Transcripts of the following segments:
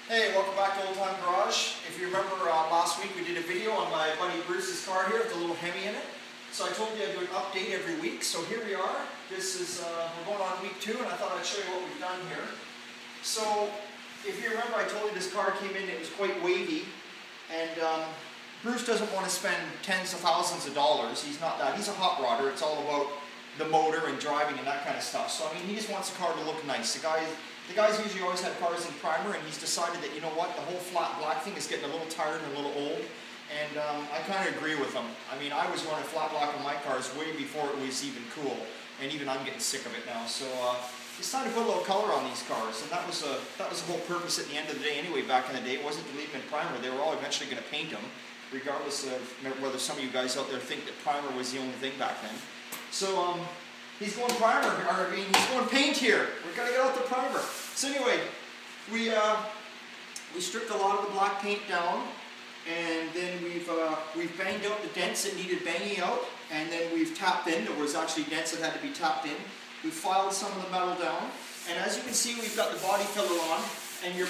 Hey, welcome back to Old Time Garage. If you remember last week we did a video on my buddy Bruce's car here with the little Hemi in it. So I told you I'd do an update every week. So here we are. This is, we're going on week 2 and I thought I'd show you what we've done here. So if you remember, I told you this car came in, it was quite wavy. And Bruce doesn't want to spend tens of thousands of dollars. He's not that. He's a hot rodder. It's all about the motor and driving and that kind of stuff. So I mean, he just wants the car to look nice. The guys usually always have cars in primer, and he's decided that, you know what, the whole flat black thing is getting a little tired and a little old. And I kind of agree with him. I mean, I was running flat black on my cars way before it was even cool. And even I'm getting sick of it now. So it's time to put a little color on these cars. And that was the whole purpose at the end of the day anyway. Back in the day, it wasn't to leave them in primer. They were all eventually going to paint them, regardless of whether some of you guys out there think that primer was the only thing back then. So he's going primer, or I mean, he's going paint here. We're going to get out the primer. So anyway, we stripped a lot of the black paint down, and then we've banged out the dents that needed banging out, and then we've tapped in. There was actually dents that had to be tapped in. We filed some of the metal down, and as you can see, we've got the body filler on, and you're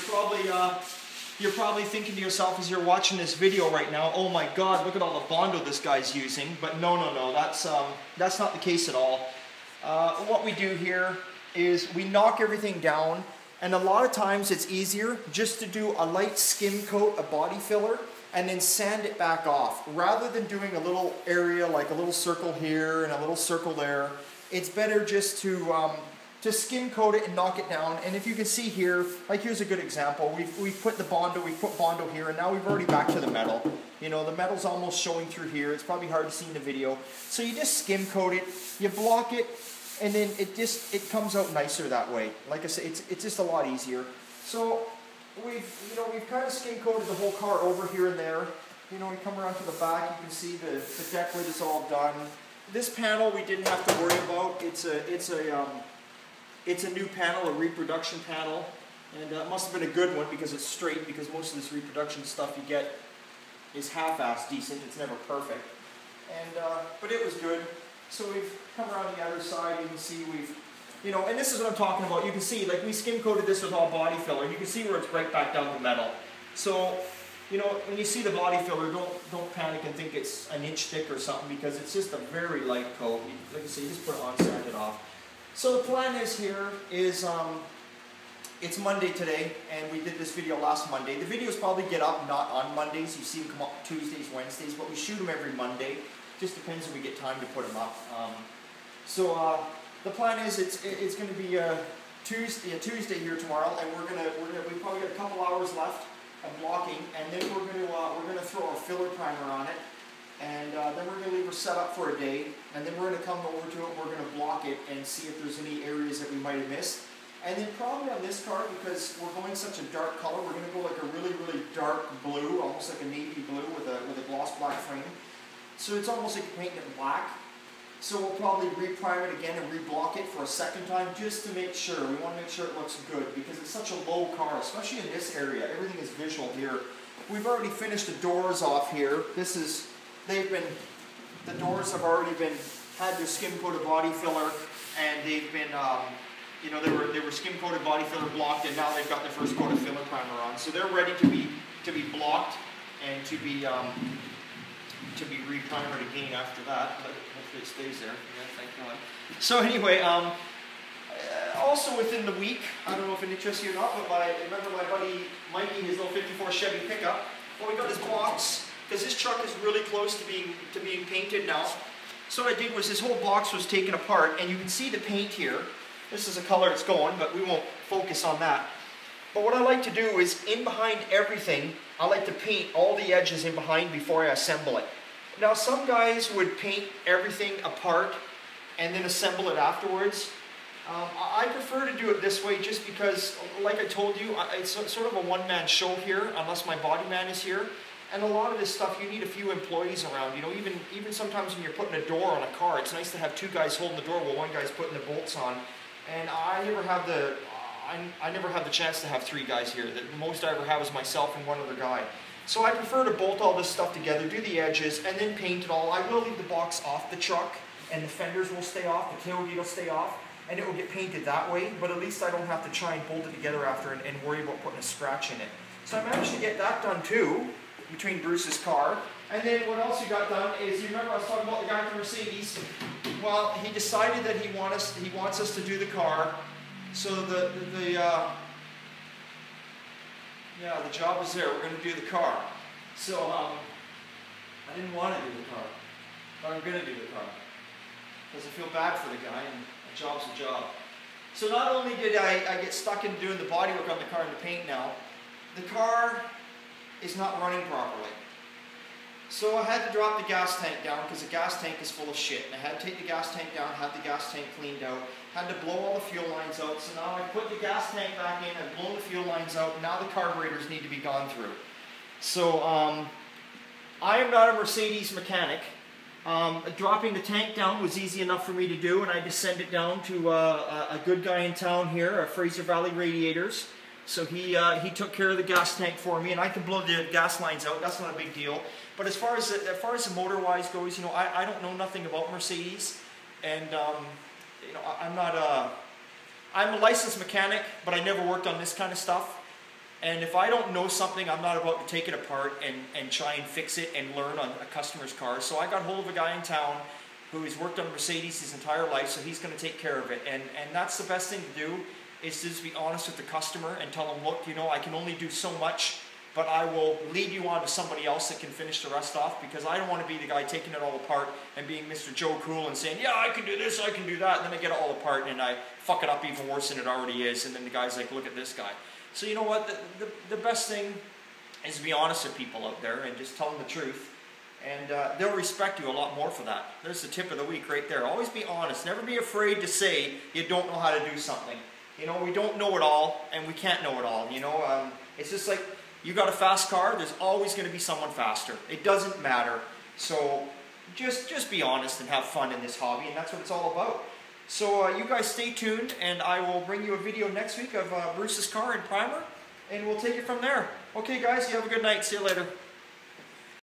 probably thinking to yourself as you're watching this video right now, oh my God, look at all the Bondo this guy's using. But no, that's not the case at all. What we do here is we knock everything down, and a lot of times it's easier just to do a light skim coat of body filler and then sand it back off. Rather than doing a little area, like a little circle here and a little circle there, it's better just to skim coat it and knock it down. And if you can see here, like here's a good example. We've put the Bondo, we've put Bondo here, and now we've already back to the metal. You know, the metal's almost showing through here. It's probably hard to see in the video. So you just skim coat it, you block it, and then it comes out nicer that way. Like I say, it's just a lot easier. So we've kind of skim coated the whole car over here and there. You know, we come around to the back, you can see the deck lid is all done. This panel we didn't have to worry about. It's a new panel, a reproduction panel, and it must have been a good one because it's straight, because most of this reproduction stuff you get is half-assed decent. It's never perfect. And but it was good. So we've come around the other side. You can see and this is what I'm talking about. You can see, like, we skim coated this with all body filler. You can see where it's right back down to metal. So, you know, when you see the body filler, don't panic and think it's an inch thick or something, because it's just a very light coat. Like I say, you just put it on, sand it off. So the plan is it's Monday today, and we did this video last Monday. The videos probably get up not on Mondays. You see them come up Tuesdays, Wednesdays, but we shoot them every Monday. Just depends if we get time to put them up. So the plan is it's going to be Tuesday here tomorrow, and we probably got a couple hours left of blocking, and then we're going to throw our filler primer on it, and then we're going to leave her set up for a day, and then we're going to come over to it. We're going to block it and see if there's any areas that we might have missed. And then probably on this car, because we're going such a dark color, we're going to go like a really, really dark blue, almost like a navy blue with a gloss black frame. So it's almost like painting it black. So we'll probably re-prime it again and re-block it for a second time, just to make sure. We want to make sure it looks good, because it's such a low car, especially in this area. Everything is visual here. We've already finished the doors off here. The doors have already had their skim coated body filler, and they've been, they were skim coated body filler blocked, and now they've got their first coat of filler primer on. So they're ready to be blocked and to be re-primered again after that, but hopefully it stays there. Yeah, thank God. So anyway, also within the week, I don't know if it interests you or not, but remember my buddy Mikey, his little 54 Chevy pickup. Well, we got his box, because this truck is really close to being painted now. So what I did was this whole box was taken apart, and you can see the paint here. This is the color it's going, but we won't focus on that. But what I like to do is, in behind everything, I like to paint all the edges in behind before I assemble it. Now, some guys would paint everything apart and then assemble it afterwards. I prefer to do it this way, just because, like I told you, it's sort of a one-man show here, unless my body man is here. And a lot of this stuff, you need a few employees around. You know, even sometimes when you're putting a door on a car, it's nice to have two guys holding the door while one guy's putting the bolts on. And I never have the chance to have three guys here. The most I ever have is myself and one other guy. So I prefer to bolt all this stuff together, do the edges, and then paint it all. I will leave the box off the truck, and the fenders will stay off, the tailgate will stay off. and it will get painted that way, but at least I don't have to try and bolt it together after and worry about putting a scratch in it. So I managed to get that done too, between Bruce's car. And then what else we got done is, you remember I was talking about the guy from Mercedes? Well, he decided that he wants us to do the car. So the job is there. We're going to do the car. So I didn't want to do the car, but I'm going to do the car because I feel bad for the guy, and a job's a job. So not only did I get stuck into doing the bodywork on the car and the paint now, the car is not running properly. So I had to drop the gas tank down because the gas tank is full of shit. And I had to take the gas tank down, have the gas tank cleaned out, had to blow all the fuel lines out. So now I put the gas tank back in, I've blown the fuel lines out, now the carburetors need to be gone through. So I am not a Mercedes mechanic. Dropping the tank down was easy enough for me to do, and I just sent it down to a good guy in town here, Fraser Valley Radiators. So he took care of the gas tank for me, and I can blow the gas lines out. That's not a big deal. But as far as the motor-wise goes, you know, I don't know nothing about Mercedes, and you know, I'm a licensed mechanic, but I never worked on this kind of stuff. And if I don't know something, I'm not about to take it apart and try and fix it and learn on a customer's car. So I got hold of a guy in town who has worked on Mercedes his entire life, so he's going to take care of it. And that's the best thing to do, is to just be honest with the customer and tell them, look, you know, I can only do so much, but I will lead you on to somebody else that can finish the rest off, because I don't want to be the guy taking it all apart and being Mr. Joe Cool and saying, yeah, I can do this, I can do that, and then I get it all apart and I fuck it up even worse than it already is, and then the guy's like, look at this guy. So you know what, the best thing is to be honest with people out there and just tell them the truth, and they'll respect you a lot more for that. There's the tip of the week right there. Always be honest. Never be afraid to say you don't know how to do something. You know, we don't know it all, and we can't know it all. You know, it's just like, you got a fast car, there's always going to be someone faster. It doesn't matter. So just be honest and have fun in this hobby, and that's what it's all about. So you guys stay tuned, and I will bring you a video next week of Bruce's car and primer, and we'll take it from there. Okay guys, you have a good night. See you later.